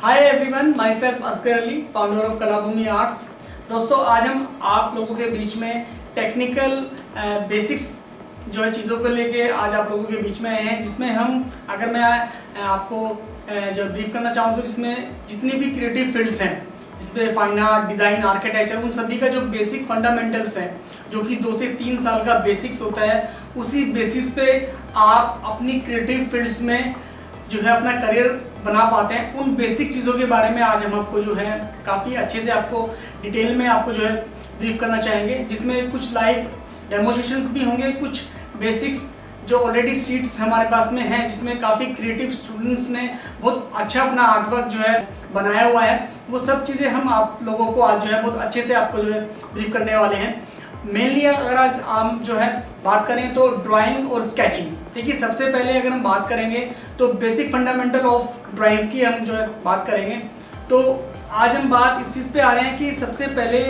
Hi everyone, myself Asgar Ali, founder of Kalabhoomi arts. दोस्तों, आज हम आप लोगों के बीच में टेक्निकल बेसिक्स जो है चीज़ों को लेके आज आप लोगों के बीच में आए हैं, जिसमें हम अगर मैं आपको जो ब्रीफ करना चाहूँ तो जिसमें जितनी भी क्रिएटिव फील्ड्स हैं, जिसमें फाइन आर्ट, डिज़ाइन, आर्किटेक्चर, उन सभी का जो बेसिक फंडामेंटल्स हैं, जो कि 2 से 3 साल का बेसिक्स होता है, उसी बेसिस पे आप अपनी क्रिएटिव फील्ड्स में जो है अपना करियर बना पाते हैं। उन बेसिक चीज़ों के बारे में आज हम आपको जो है काफ़ी अच्छे से आपको डिटेल में आपको जो है ब्रीफ करना चाहेंगे, जिसमें कुछ लाइव डेमोस्ट्रेशंस भी होंगे, कुछ बेसिक्स जो ऑलरेडी सीट्स हमारे पास में हैं, जिसमें काफ़ी क्रिएटिव स्टूडेंट्स ने बहुत अच्छा अपना आर्टवर्क जो है बनाया हुआ है। वो सब चीज़ें हम आप लोगों को आज जो है बहुत अच्छे से आपको जो है ब्रीफ करने वाले हैं। मेनली अगर आज हम जो है बात करें तो ड्राइंग और स्केचिंग। देखिए, सबसे पहले अगर हम बात करेंगे तो बेसिक फंडामेंटल ऑफ ड्राइंग्स की हम जो है बात करेंगे। तो आज हम बात इस चीज़ पे आ रहे हैं कि सबसे पहले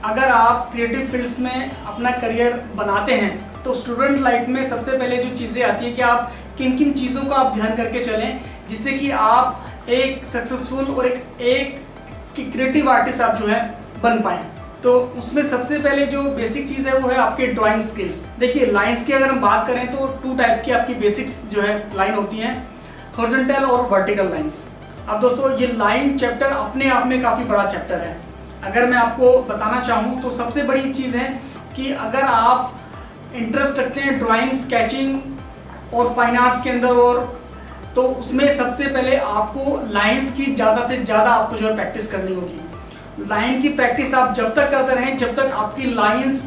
अगर आप क्रिएटिव फील्ड्स में अपना करियर बनाते हैं तो स्टूडेंट लाइफ में सबसे पहले जो चीज़ें आती हैं कि आप किन किन चीज़ों का आप ध्यान करके चलें, जिससे कि आप एक सक्सेसफुल और एक क्रिएटिव आर्टिस्ट आप जो है बन पाएँ। तो उसमें सबसे पहले जो बेसिक चीज़ है वो है आपके ड्राइंग स्किल्स। देखिए, लाइंस की अगर हम बात करें तो 2 टाइप की आपकी बेसिक्स जो है लाइन होती हैं, हॉरिजॉन्टल और वर्टिकल लाइंस। अब दोस्तों, ये लाइन चैप्टर अपने आप में काफ़ी बड़ा चैप्टर है। अगर मैं आपको बताना चाहूँ तो सबसे बड़ी चीज़ है कि अगर आप इंटरेस्ट रखते हैं ड्राइंग, स्केचिंग और फाइन आर्ट्स के अंदर, और तो उसमें सबसे पहले आपको लाइंस की ज़्यादा से ज़्यादा आपको जो है प्रैक्टिस करनी होगी। लाइन की प्रैक्टिस आप जब तक करते रहें जब तक आपकी लाइंस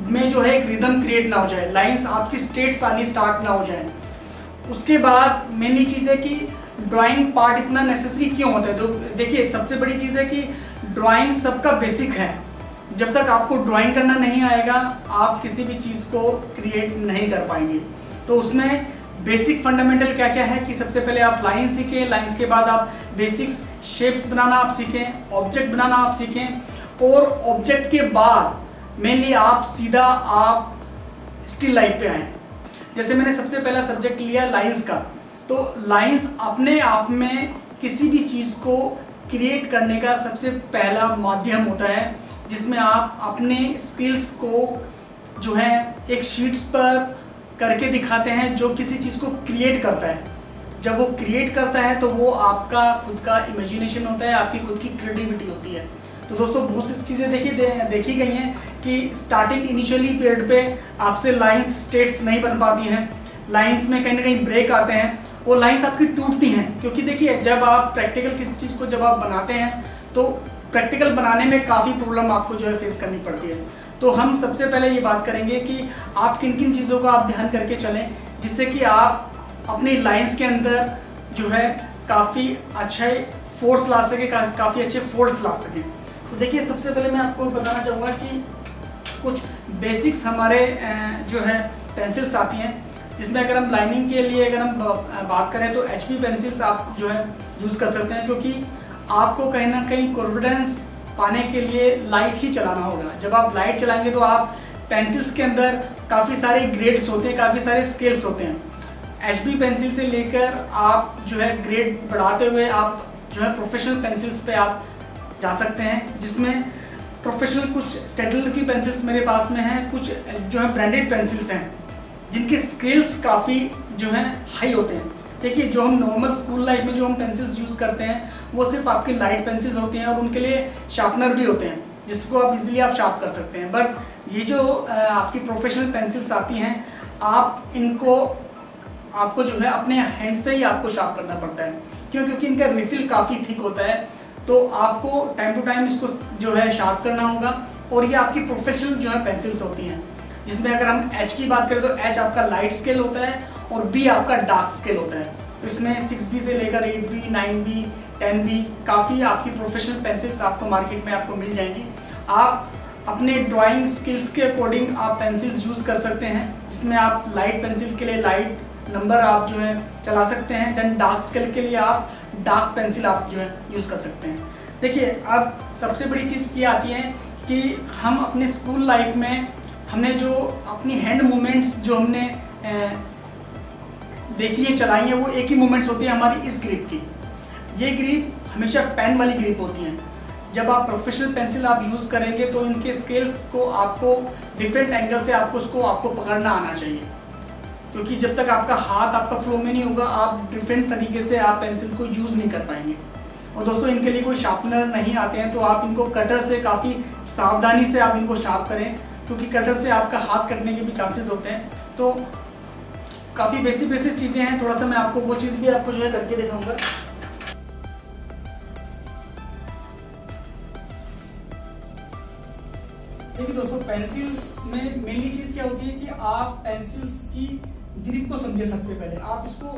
में जो है एक रिदम क्रिएट ना हो जाए, लाइंस आपकी स्ट्रेट्स आनी स्टार्ट ना हो जाए। उसके बाद मेनली चीज़ है कि ड्राइंग पार्ट इतना नेसेसरी क्यों होता है। तो देखिए, सबसे बड़ी चीज़ है कि ड्राइंग सबका बेसिक है। जब तक आपको ड्राइंग करना नहीं आएगा आप किसी भी चीज़ को क्रिएट नहीं कर पाएंगे। तो उसमें बेसिक फंडामेंटल क्या क्या है कि सबसे पहले आप लाइन सीखें, लाइंस के बाद आप बेसिक्स शेप्स बनाना आप सीखें, ऑब्जेक्ट बनाना आप सीखें, और ऑब्जेक्ट के बाद मेनली आप सीधा आप स्टिल लाइफ पे आएँ। जैसे मैंने सबसे पहला सब्जेक्ट लिया लाइंस का, तो लाइंस अपने आप में किसी भी चीज़ को क्रिएट करने का सबसे पहला माध्यम होता है, जिसमें आप अपने स्किल्स को जो है एक शीट्स पर करके दिखाते हैं, जो किसी चीज़ को क्रिएट करता है। जब वो क्रिएट करता है तो वो आपका खुद का इमेजिनेशन होता है, आपकी खुद की क्रिएटिविटी होती है। तो दोस्तों, बहुत सी चीज़ें देखी गई हैं कि स्टार्टिंग इनिशियली पीरियड पे आपसे लाइंस स्ट्रेट्स नहीं बन पाती हैं, लाइंस में कहीं ना कहीं ब्रेक आते हैं और लाइंस आपकी टूटती हैं। क्योंकि देखिए, जब आप प्रैक्टिकल किसी चीज़ को जब आप बनाते हैं तो प्रैक्टिकल बनाने में काफ़ी प्रॉब्लम आपको जो है फेस करनी पड़ती है। तो हम सबसे पहले ये बात करेंगे कि आप किन किन चीज़ों का आप ध्यान करके चलें, जिससे कि आप अपनी लाइंस के अंदर जो है काफ़ी अच्छे फोर्स ला सकें, काफ़ी अच्छे फोर्स ला सकें। तो देखिए, सबसे पहले मैं आपको बताना चाहूँगा कि कुछ बेसिक्स हमारे जो है पेंसिल्स आती हैं, जिसमें अगर हम लाइनिंग के लिए अगर हम बात करें तो HP पेंसिल्स आप जो है यूज़ कर सकते हैं, क्योंकि आपको कहीं ना कहीं कॉन्फिडेंस पाने के लिए लाइट ही चलाना होगा। जब आप लाइट चलाएंगे तो आप पेंसिल्स के अंदर काफ़ी सारे ग्रेड्स होते हैं, काफ़ी सारे स्केल्स होते हैं। HP पेंसिल से लेकर आप जो है ग्रेड बढ़ाते हुए आप जो है प्रोफेशनल पेंसिल्स पे आप जा सकते हैं, जिसमें प्रोफेशनल कुछ स्टेडलर की पेंसिल्स मेरे पास में हैं, कुछ जो है ब्रांडेड पेंसिल्स हैं जिनके स्केल्स काफ़ी जो हैं हाई होते हैं। देखिए, जो हम नॉर्मल स्कूल लाइफ में जो हम पेंसिल्स यूज़ करते हैं वो सिर्फ आपकी लाइट पेंसिल्स होती हैं और उनके लिए शार्पनर भी होते हैं, जिसको आप इजीली आप शार्प कर सकते हैं। बट ये जो आपकी प्रोफेशनल पेंसिल्स आती हैं, आप इनको आपको जो है अपने हैंड से ही आपको शार्प करना पड़ता है। क्यों? क्योंकि इनका रिफिल काफ़ी थिक होता है, तो आपको टाइम टू टाइम इसको जो है शार्प करना होगा। और ये आपकी प्रोफेशनल जो है पेंसिल्स होती हैं, जिसमें अगर हम H की बात करें तो H आपका लाइट स्केल होता है और B आपका डार्क स्केल होता है। तो इसमें 6B से लेकर 8B, 9B, 10B काफ़ी आपकी प्रोफेशनल पेंसिल्स आपको मार्केट में आपको मिल जाएंगी। आप अपने ड्राइंग स्किल्स के अकॉर्डिंग आप पेंसिल्स यूज़ कर सकते हैं, जिसमें आप लाइट पेंसिल्स के लिए लाइट नंबर आप जो है चला सकते हैं, देन डार्क स्केल के लिए आप डार्क पेंसिल आप जो है यूज़ कर सकते हैं। देखिए, अब सबसे बड़ी चीज़ ये आती है कि हम अपने स्कूल लाइफ में हमने जो अपनी हैंड मूवमेंट्स जो हमने देखी है, चलाई है, वो एक ही मूवमेंट्स होती है हमारी इस ग्रिप की। ये ग्रिप हमेशा पेन वाली ग्रिप होती हैं। जब आप प्रोफेशनल पेंसिल आप यूज़ करेंगे तो इनके स्केल्स को आपको डिफरेंट एंगल से आपको पकड़ना आना चाहिए, क्योंकि जब तक आपका हाथ आपका फ्लो में नहीं होगा आप डिफरेंट तरीके से आप पेंसिल को यूज़ नहीं कर पाएंगे। और दोस्तों इनके लिए कोई शार्पनर नहीं आते हैं, तो आप इनको कटर से काफ़ी सावधानी से आप इनको शार्प करें, क्योंकि कटर से आपका हाथ कटने के भी चांसेस होते हैं। तो काफ़ी बेसिक चीज़ें हैं, थोड़ा सा मैं आपको वो चीज़ भी आपको जो है करके दिखाऊंगा। देखिए दोस्तों, पेंसिल्स में मेनली चीज़ क्या होती है कि आप पेंसिल्स की ग्रिप को समझे। सबसे पहले आप इसको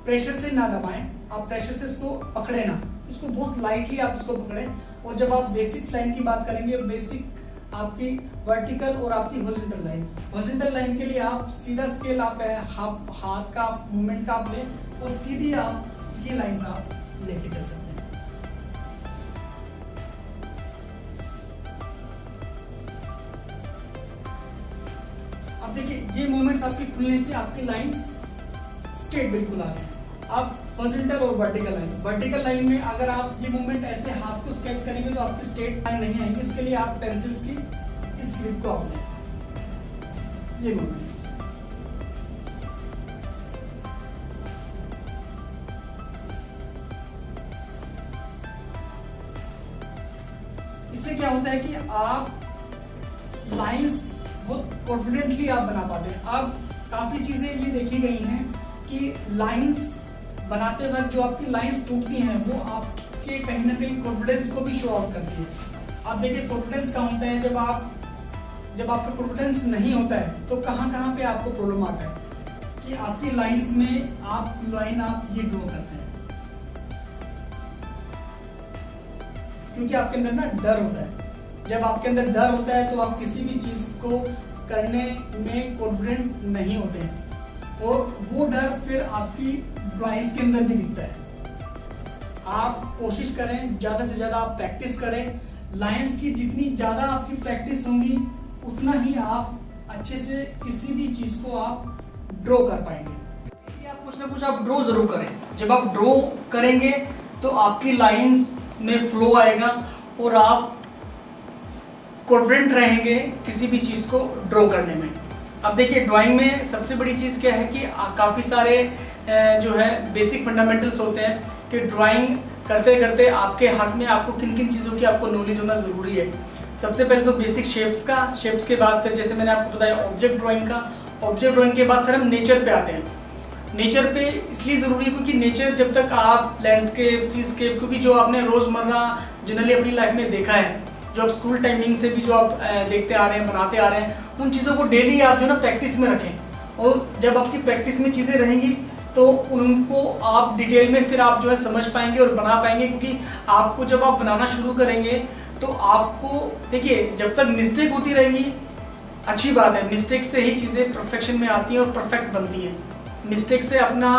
प्रेशर से ना दबाएं, आप प्रेशर से इसको पकड़े ना, इसको बहुत लाइटली आप इसको पकड़ें। और जब आप बेसिक्स लाइन की बात करेंगे, बेसिक आपकी वर्टिकल और आपकी हॉरिजॉन्टल लाइन, हॉरिजॉन्टल लाइन के लिए आप सीधा स्केल आप हाथ का मूवमेंट का आप लें और सीधी आप ये लाइंस आप लेके चल सकते हैं। अब देखिए ये मूवमेंट्स आपके खुलने से आपकी लाइंस स्ट्रेट बिल्कुल आ गई। आप हॉरिजॉन्टल और वर्टिकल लाइन में अगर आप ये मूवमेंट ऐसे हाथ को स्केच करेंगे तो आपकी स्ट्रेट लाइन नहीं आएंगी। उसके लिए आप पेंसिल्स की इस ग्रिप को आप लें, ये मूवमेंट्स। इससे क्या होता है कि आप लाइंस बहुत कॉन्फिडेंटली आप बना पाते हैं। अब काफी चीजें ये देखी गई हैं कि लाइंस बनाते वक्त जो आपकी लाइंस टूटती हैं वो आपके कहीं ना कहीं कॉन्फिडेंस को भी शो आउट करती है। आप देखिए कॉन्फिडेंस कहाँ होता है, जब आपका कॉन्फिडेंस नहीं होता है तो कहाँ पे आपको प्रॉब्लम आता है कि आपकी लाइंस में आप लाइन आप ये ड्रॉ करते हैं, क्योंकि आपके अंदर ना डर होता है। जब आपके अंदर डर होता है तो आप किसी भी चीज को करने में कॉन्फिडेंट नहीं होते हैं, और वो डर फिर आपकी ड्राइंग्स के अंदर भी दिखता है। आप कोशिश करें, ज़्यादा से ज़्यादा आप प्रैक्टिस करें। लाइंस की जितनी ज़्यादा आपकी प्रैक्टिस होंगी उतना ही आप अच्छे से किसी भी चीज़ को आप ड्रॉ कर पाएंगे। आप कुछ ना कुछ आप ड्रॉ जरूर करें। जब आप ड्रॉ करेंगे तो आपकी लाइंस में फ्लो आएगा और आप कॉन्फिडेंट रहेंगे किसी भी चीज़ को ड्रॉ करने में। अब देखिए ड्राइंग में सबसे बड़ी चीज़ क्या है कि काफ़ी सारे जो है बेसिक फंडामेंटल्स होते हैं कि ड्राइंग करते करते आपके हाथ में आपको किन किन चीज़ों की आपको नॉलेज होना ज़रूरी है। सबसे पहले तो बेसिक शेप्स के बाद फिर जैसे मैंने आपको बताया ऑब्जेक्ट ड्राइंग के बाद फिर हम नेचर पे आते हैं। नेचर पे इसलिए ज़रूरी है क्योंकि नेचर जब तक आप लैंडस्केप, सीस्केप, क्योंकि जो आपने रोज़मर्रा जनरली अपनी लाइफ में देखा है, जो आप स्कूल टाइमिंग से भी जो आप देखते आ रहे हैं, बनाते आ रहे हैं, उन चीज़ों को डेली आप जो ना प्रैक्टिस में रखें। और जब आपकी प्रैक्टिस में चीज़ें रहेंगी तो उनको आप डिटेल में फिर आप जो है समझ पाएंगे और बना पाएंगे। क्योंकि आपको जब आप बनाना शुरू करेंगे तो आपको देखिए जब तक मिस्टेक होती रहेंगी अच्छी बात है, मिस्टेक से ही चीज़ें परफेक्शन में आती हैं और परफेक्ट बनती हैं। मिस्टेक से अपना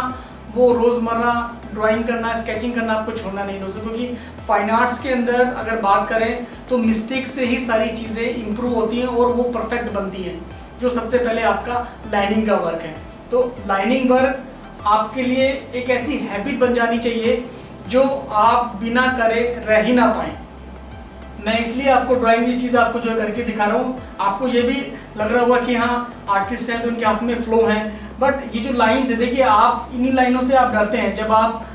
वो रोज़मर्रा ड्राइंग करना, स्केचिंग करना आपको छोड़ना नहीं दोस्तों, क्योंकि फाइन आर्ट्स के अंदर अगर बात करें तो मिस्टेक से ही सारी चीज़ें इंप्रूव होती हैं और वो परफेक्ट बनती हैं। जो सबसे पहले आपका लाइनिंग का वर्क है, तो लाइनिंग वर्क आपके लिए एक ऐसी हैबिट बन जानी चाहिए जो आप बिना करे रह ही ना पाए। मैं इसलिए आपको ड्राइंग की चीज़ आपको जो है करके दिखा रहा हूँ। आपको ये भी लग रहा होगा कि हाँ आर्टिस्ट हैं तो उनके हाथ में फ्लो है, बट ये जो लाइन्स है देखिए आप इन्हीं लाइनों से आप डरते हैं। जब आप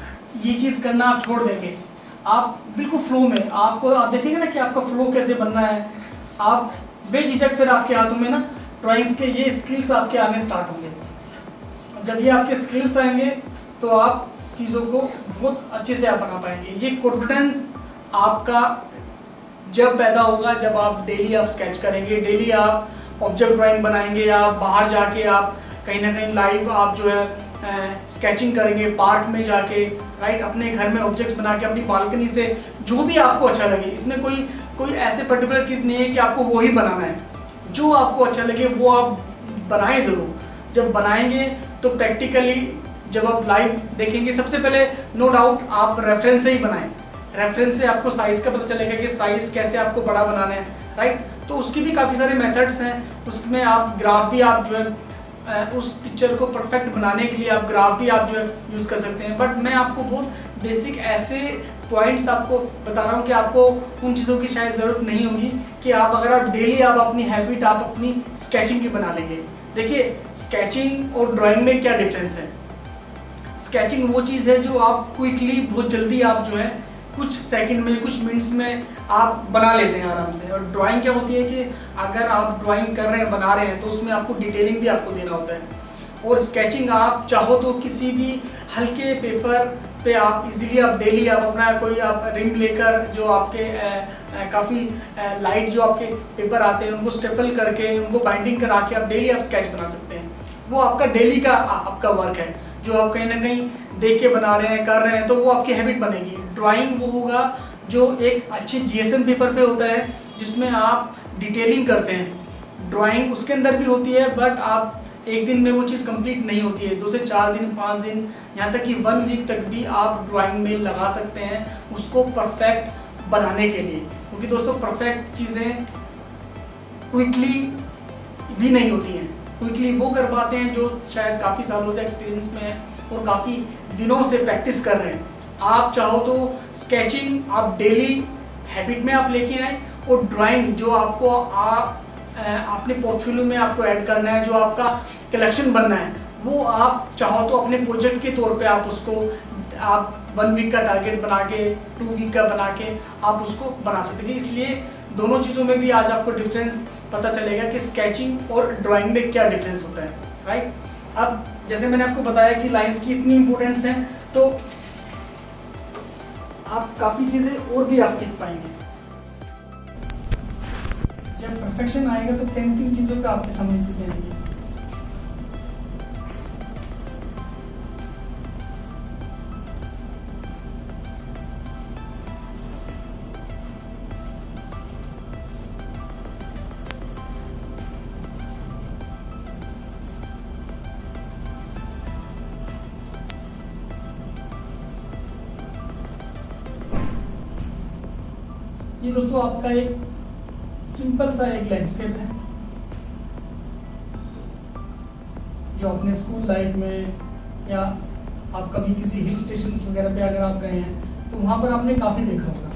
ये चीज़ करना आप छोड़ देंगे, आप बिल्कुल फ्लो में आप देखेंगे ना कि आपका फ्लो कैसे बनना है, आप बेझिझक फिर आपके हाथों में ना ड्राइंग्स के ये स्किल्स आपके आने स्टार्ट होंगे। जब ये आपके स्किल्स आएंगे तो आप चीज़ों को बहुत अच्छे से आप बना पाएंगे। ये कॉन्फिडेंस आपका जब पैदा होगा जब आप डेली आप स्केच करेंगे, डेली आप ऑब्जेक्ट ड्राइंग बनाएंगे, आप बाहर जाके आप कहीं ना कहीं लाइव आप जो है स्केचिंग करेंगे पार्क में जाके, राइट, अपने घर में ऑब्जेक्ट बना के अपनी बालकनी से, जो भी आपको अच्छा लगे। इसमें कोई ऐसे पर्टिकुलर चीज़ नहीं है कि आपको वो ही बनाना है, जो आपको अच्छा लगे वो आप बनाएं ज़रूर। जब बनाएंगे तो प्रैक्टिकली जब आप लाइव देखेंगे, सबसे पहले नो डाउट आप रेफरेंस से ही बनाएं। रेफरेंस से आपको साइज़ का पता चलेगा कि साइज़ कैसे आपको बड़ा बनाना है, राइट। तो उसकी भी काफ़ी सारे मेथड्स हैं। उसमें आप ग्राफ भी आप जो है उस पिक्चर को परफेक्ट बनाने के लिए आप ग्राफ भी आप जो है यूज़ कर सकते हैं। बट मैं आपको बहुत बेसिक ऐसे पॉइंट्स आपको बता रहा हूँ कि आपको उन चीज़ों की शायद ज़रूरत नहीं होगी कि आप अगर आप डेली आप अपनी हैबिट आप अपनी स्केचिंग की बना लेंगे। देखिए स्केचिंग और ड्राइंग में क्या डिफरेंस है। स्केचिंग वो चीज़ है जो आप क्विकली बहुत जल्दी आप जो है कुछ सेकंड में कुछ मिनट्स में आप बना लेते हैं आराम से। और ड्राइंग क्या होती है कि अगर आप ड्राइंग कर रहे हैं बना रहे हैं तो उसमें आपको डिटेलिंग भी आपको देना होता है। और स्केचिंग आप चाहो तो किसी भी हल्के पेपर पे आप इजीली आप डेली आप अपना कोई आप रिंग लेकर जो आपके काफ़ी लाइट जो आपके पेपर आते हैं उनको स्टेपल करके उनको बाइंडिंग करा के आप डेली आप स्केच बना सकते हैं। वो आपका डेली का आपका वर्क है जो आप कहीं ना कहीं देख के बना रहे हैं कर रहे हैं तो वो आपकी हैबिट बनेगी। ड्राइंग वो होगा जो एक अच्छे जीएसएम पेपर पे होता है जिसमें आप डिटेलिंग करते हैं। ड्राइंग उसके अंदर भी होती है बट आप एक दिन में वो चीज़ कंप्लीट नहीं होती है, 2 से 4 दिन 5 दिन यहाँ तक कि 1 वीक तक भी आप ड्राइंग में लगा सकते हैं उसको परफेक्ट बनाने के लिए। क्योंकि दोस्तों परफेक्ट चीज़ें क्विकली भी नहीं होती हैं। क्विकली वो कर पाते हैं जो शायद काफ़ी सालों से एक्सपीरियंस में है और काफ़ी दिनों से प्रैक्टिस कर रहे हैं। आप चाहो तो स्केचिंग आप डेली हैबिट में आप लेके आए और ड्राइंग जो आपको अपने पोर्टफोलियो में आपको ऐड करना है, जो आपका कलेक्शन बनना है, वो आप चाहो तो अपने प्रोजेक्ट के तौर पे आप उसको आप 1 वीक का टारगेट बना के 2 वीक का बना के आप उसको बना सकते हैं। इसलिए दोनों चीज़ों में भी आज आपको डिफरेंस पता चलेगा कि स्केचिंग और ड्राइंग में क्या डिफरेंस होता है, राइट। अब जैसे मैंने आपको बताया कि लाइंस की इतनी इंपॉर्टेंस है तो आप काफ़ी चीज़ें और भी आप सीख पाएंगे। जब परफेक्शन आएगा तो किन किन चीज़ों पे आपके सामने चीज़ें आएंगी। ये दोस्तों आपका एक सिंपल सा एक लैंडस्केप है जो अपने स्कूल लाइफ में या आप कभी किसी हिल स्टेशन वगैरह पे अगर आप गए हैं तो वहां पर आपने काफी देखा होगा।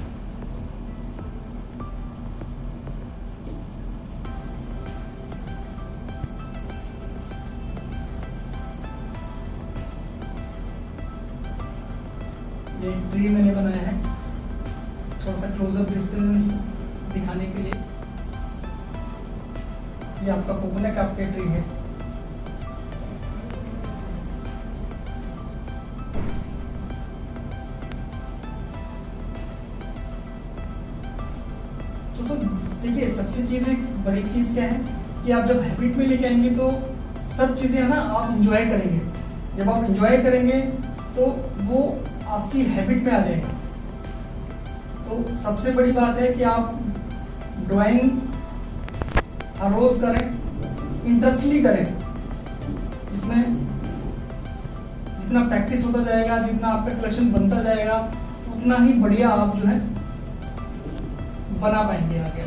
एक ट्री मैंने बनाया है थोड़ा सा क्लोजअप डिस्टेंस दिखाने के लिए। ये आपका कोकोनट आपके ट्री है। तो देखिए सबसे चीज़ एक बड़ी चीज़ क्या है कि आप जब हैबिट में लेके आएंगे तो सब चीज़ें है ना आप इंजॉय करेंगे। जब आप इंजॉय करेंगे तो वो आपकी हैबिट में आ जाएगा। तो सबसे बड़ी बात है कि आप ड्राइंग हर रोज करें, इंटरेस्टली करें, जिसमें जितना प्रैक्टिस होता जाएगा जितना आपका कलेक्शन बनता जाएगा उतना ही बढ़िया आप जो है बना पाएंगे आगे।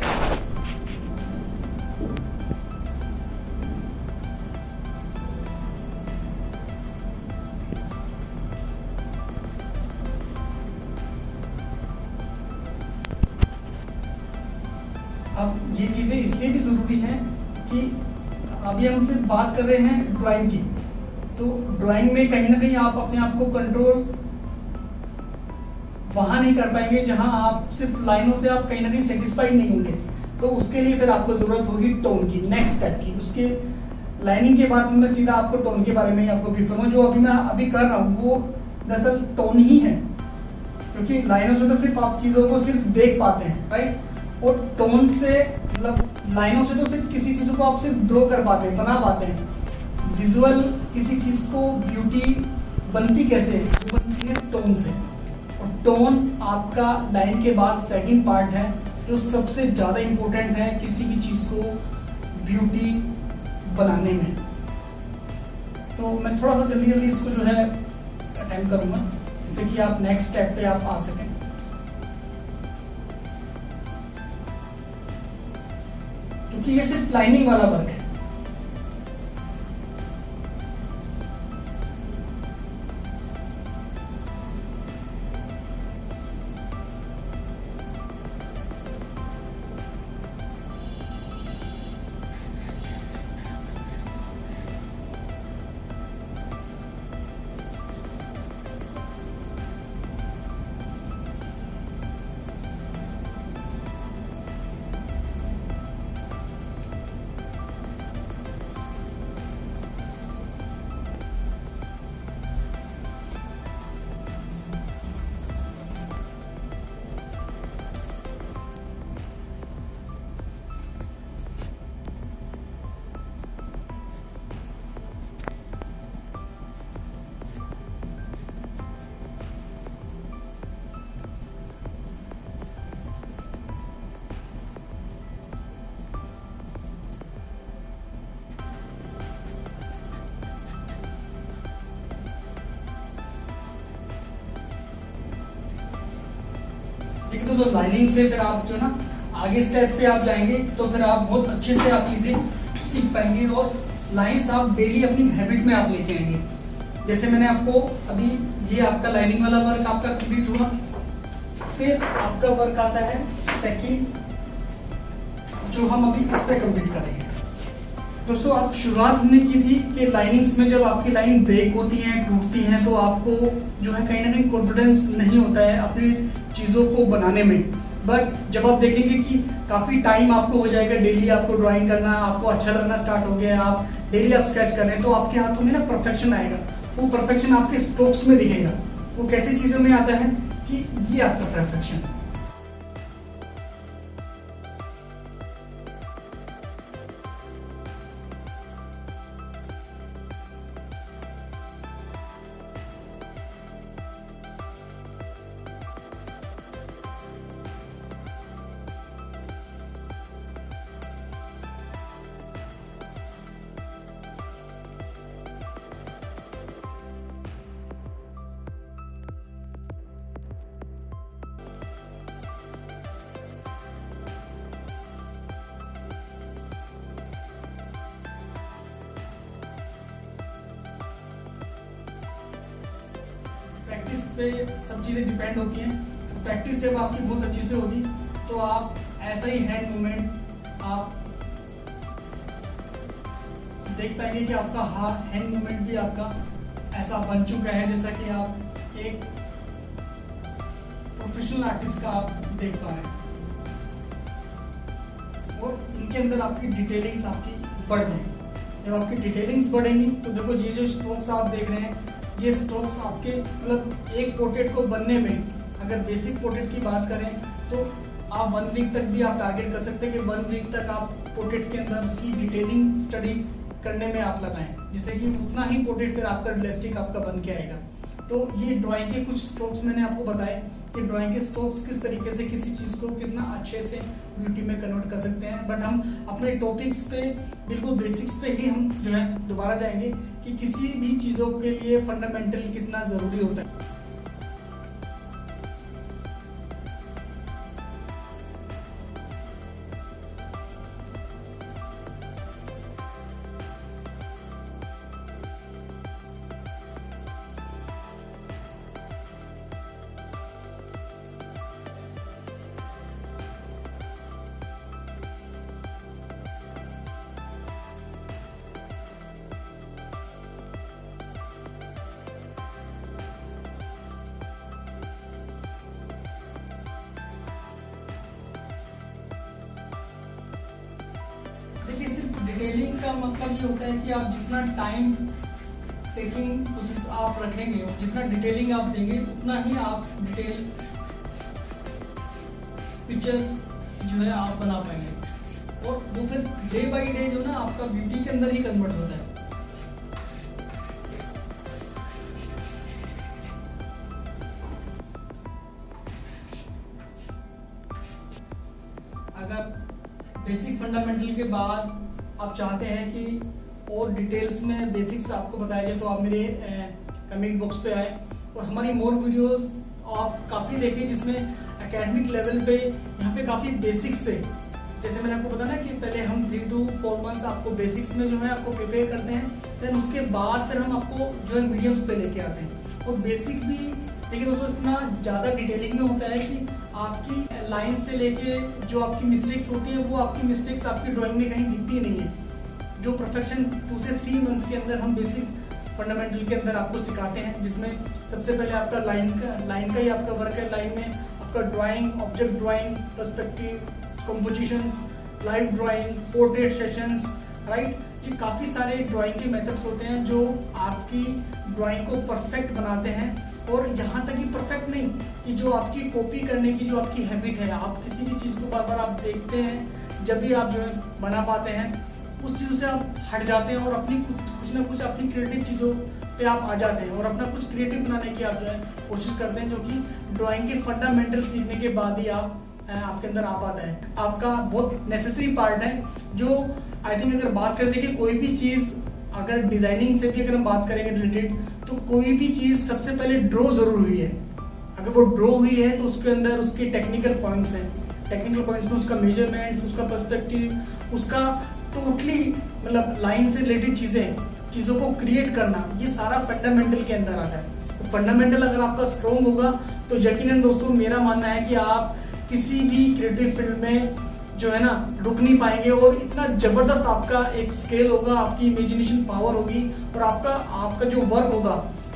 अब ये चीज़ें इसलिए भी ज़रूरी हैं कि अभी हम सिर्फ बात कर रहे हैं ड्राइंग की, तो ड्राइंग में कहीं ना कहीं आप अपने आप को कंट्रोल वहाँ नहीं कर पाएंगे जहाँ आप सिर्फ लाइनों से आप कहीं ना कहीं सेटिस्फाइड नहीं होंगे। तो उसके लिए फिर आपको ज़रूरत होगी टोन की, नेक्स्ट स्टेप की। उसके लाइनिंग के बाद मैं सीधा आपको टोन के बारे में ही आपको ब्रीफ करूँगा। जो अभी मैं अभी कर रहा हूँ वो दरअसल टोन ही है, क्योंकि लाइनों से तो सिर्फ आप चीज़ों को सिर्फ देख पाते हैं, राइट। और टोन से मतलब लाइनों से तो सिर्फ किसी चीज़ को आप सिर्फ ड्रॉ कर पाते हैं, बना पाते हैं। विजुअल किसी चीज़ को ब्यूटी बनती कैसे है, वो बनती है टोन से। और टोन आपका लाइन के बाद सेकंड पार्ट है जो सबसे ज़्यादा इम्पोर्टेंट है किसी भी चीज़ को ब्यूटी बनाने में। तो मैं थोड़ा सा जल्दी जल्दी इसको जो है अटेम्प्ट करूँगा जिससे कि आप नेक्स्ट स्टेप पे आप आ सकें। क्योंकि ये सिर्फ लाइनिंग वाला वर्क है। देखिए दोस्तों, लाइनिंग से फिर आप जो है ना आगे स्टेप पे आप जाएंगे तो फिर आप बहुत अच्छे से आप चीज़ें सीख पाएंगे और लाइंस आप डेली अपनी हैबिट में आप लेके आएंगे। जैसे मैंने आपको अभी ये आपका लाइनिंग वाला वर्क आपका कंप्लीट हुआ, फिर आपका वर्क आता है सेकंड, जो हम अभी इस पे कंप्लीट करेंगे। दोस्तों, आप शुरुआत हमने की थी कि लाइनिंग्स में जब आपकी लाइन ब्रेक होती है, टूटती हैं, तो आपको जो है कहीं ना कहीं कॉन्फिडेंस नहीं होता है अपनी चीज़ों को बनाने में। बट जब आप देखेंगे कि काफ़ी टाइम आपको हो जाएगा, डेली आपको ड्राइंग करना, आपको अच्छा लगना स्टार्ट हो गया, आप डेली आप स्केच कर रहे हैं, तो आपके हाथों में ना परफेक्शन आएगा। वो परफेक्शन आपके स्ट्रोक्स में दिखेगा। वो कैसी चीज़ों में आता है कि ये आपका परफेक्शन। प्रैक्टिस पे सब चीज़ें डिपेंड होती हैं। प्रैक्टिस जब आपकी बहुत अच्छी से होगी तो आप ऐसा ही हैंड मूवमेंट आप देख पाएंगे कि आपका हैंड मूवमेंट भी आपका ऐसा बन चुका है जैसा कि आप एक प्रोफेशनल आर्टिस्ट का आप देख पा रहे हैं। और इनके अंदर आपकी डिटेलिंग्स आपकी बढ़ जाएंगी। जब आपकी डिटेलिंग्स बढ़ेंगी तो देखो ये जो स्ट्रोक्स आप देख रहे हैं, ये स्ट्रोक्स आपके मतलब एक पोर्ट्रेट को बनने में, अगर बेसिक पोर्ट्रेट की बात करें तो आप 1 वीक तक भी आप टारगेट कर सकते हैं कि 1 वीक तक आप पोर्ट्रेट के अंदर उसकी डिटेलिंग स्टडी करने में आप लगाएं, जिससे कि उतना ही पोर्ट्रेट फिर आपका रियलिस्टिक आपका बन के आएगा। तो ये ड्राइंग के कुछ स्ट्रोक्स मैंने आपको बताए कि ड्राइंग के स्ट्रोक्स किस तरीके से किसी चीज़ को कितना अच्छे से ब्यूटी में कन्वर्ट कर सकते हैं। बट हम अपने टॉपिक्स पे बिल्कुल बेसिक्स पे ही हम जो है दोबारा जाएंगे कि किसी भी चीज़ों के लिए फंडामेंटल कितना ज़रूरी होता है। देखिए, सिर्फ डिटेलिंग का मतलब ये होता है कि आप जितना टाइम टेकिंग प्रोसेस आप रखेंगे और जितना डिटेलिंग आप देंगे उतना ही आप डिटेल पिक्चर जो है आप बना पाएंगे और वो फिर डे बाय डे जो ना आपका ब्यूटी के अंदर ही कन्वर्ट होता है। अगर बेसिक फंडामेंटल के बाद आप चाहते हैं कि और डिटेल्स में बेसिक्स आपको बताया जाए तो आप मेरे कमेंट बॉक्स पे आए और हमारी मोर वीडियोस आप काफ़ी देखें जिसमें एकेडमिक लेवल पे यहाँ पे काफ़ी बेसिक्स से, जैसे मैंने आपको बताया ना कि पहले हम 3 to 4 मंथ्स आपको बेसिक्स में जो है आपको प्रिपेयर करते हैं, देन उसके बाद फिर हम आपको जो है मीडियम्स पे लेके आते हैं। और बेसिक भी देखिए दोस्तों इतना ज़्यादा डिटेलिंग में होता है कि आपकी लाइन से लेके जो आपकी मिस्टेक्स होती हैं वो आपकी मिस्टेक्स आपकी ड्राइंग में कहीं दिखती नहीं है। जो परफेक्शन 2 से 3 मंथ्स के अंदर हम बेसिक फंडामेंटल के अंदर आपको सिखाते हैं, जिसमें सबसे पहले आपका लाइन का ही आपका वर्क है। लाइन में आपका drawing, object drawing, perspective, compositions, live drawing, portrait sessions, right. ये काफ़ी सारे ड्राइंग के मेथड्स होते हैं जो आपकी ड्राइंग को परफेक्ट बनाते हैं। और यहाँ तक ही परफेक्ट नहीं कि जो आपकी कॉपी करने की जो आपकी हैबिट है, आप किसी भी चीज़ को बार बार आप देखते हैं, जब भी आप जो है बना पाते हैं उस चीज़ों से आप हट जाते हैं और अपनी कुछ ना कुछ अपनी क्रिएटिव चीज़ों पे आप आ जाते हैं और अपना कुछ क्रिएटिव बनाने की आप जो है कोशिश करते हैं, जो कि ड्राइंग के फंडामेंटल सीखने के बाद ही आपके अंदर आ पाता है। आपका बहुत नेसेसरी पार्ट है जो आई थिंक अगर बात करें, देखिए कोई भी चीज़ अगर डिजाइनिंग से भी अगर हम बात करेंगे रिलेटेड, तो कोई भी चीज़ सबसे पहले ड्रॉ जरूर हुई है। अगर वो ड्रॉ हुई है तो उसके अंदर उसके टेक्निकल पॉइंट्स हैं, टेक्निकल पॉइंट्स में उसका मेजरमेंट्स, उसका पर्सपेक्टिव, उसका टोटली मतलब लाइन से रिलेटेड चीज़ों को क्रिएट करना, ये सारा फंडामेंटल के अंदर आता है। फंडामेंटल अगर आपका स्ट्रॉन्ग होगा तो यकीनन दोस्तों मेरा मानना है कि आप किसी भी क्रिएटिव फील्ड में जो है ना रुक नहीं पाएंगे, और इतना जबरदस्त आपका एक स्केल होगा, आपकी इमेजिनेशन पावर होगी, और आपका जो वर्क होगा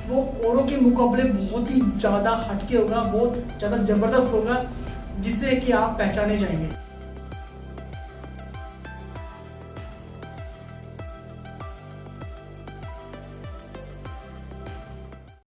वो औरों के मुकाबले बहुत ही ज़्यादा हटके होगा, बहुत ज़्यादा जबरदस्त होगा, जिससे कि आप पहचाने जाएंगे।